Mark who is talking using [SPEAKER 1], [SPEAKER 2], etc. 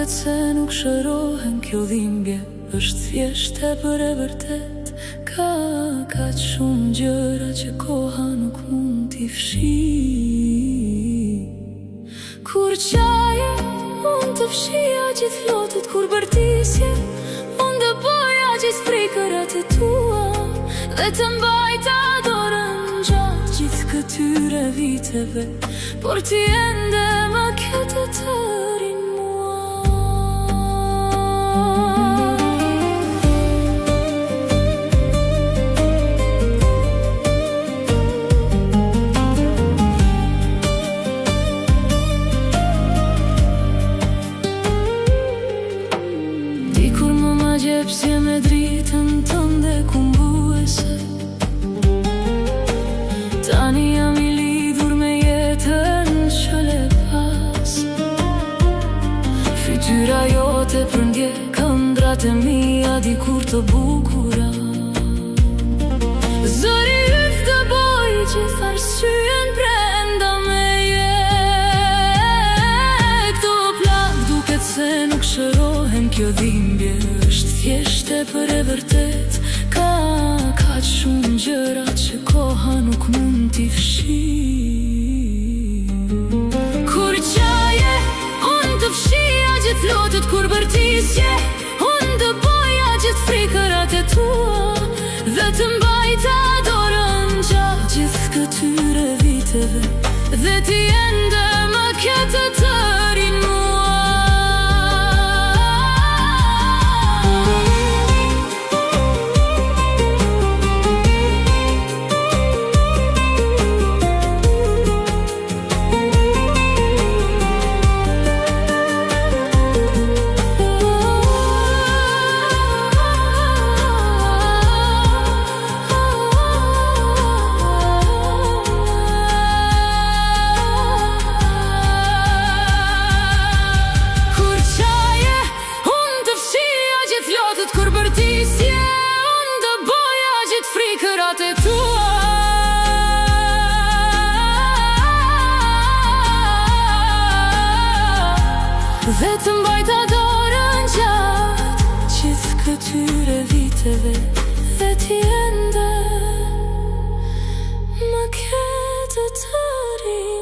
[SPEAKER 1] duket se nuk shërohen. Kjo dhimbje është thjesht e për e vërtet. Ka kaq shumë gjëra që koha nuk mund t'i fshi. Kur qaje, unë të fshija gjithë lotët. Kur bërtisje, unë dë boja gjithë frikërat e tua. Dhe të mbajta dorën gjatë gjithë këtyre viteve. Por ti ende më kete të rin mua. Dikur më ma gjepsje me dritën tënde kumbuese. Tani jam i lidhur me jetën që le pas. Fytyra jote përndje këndrat e mia dikur të bukura. Zëri yt të boj gjithë arsyen brenda me këto plak duket se nuk shërohen. Kjo dhimbje është thjesht e për e vërtet. Ka kaq shumë gjëra që koha nuk mund t'i fshi. Kur qaje, unë të fshija gjithë lotët. Kur bërtisje, unë të boja gjithë frikërat e tua. Dhe të mbajta dorën gjatë gjithë këtyre viteve. Dhe ti ende më kete të rin mua. Kur bërtisje, unë dë boja gjithë frikërat e tua. Dhe të mbajta dorën gjatë gjithë këtyre viteve. Dhe ti ende më kete të rin.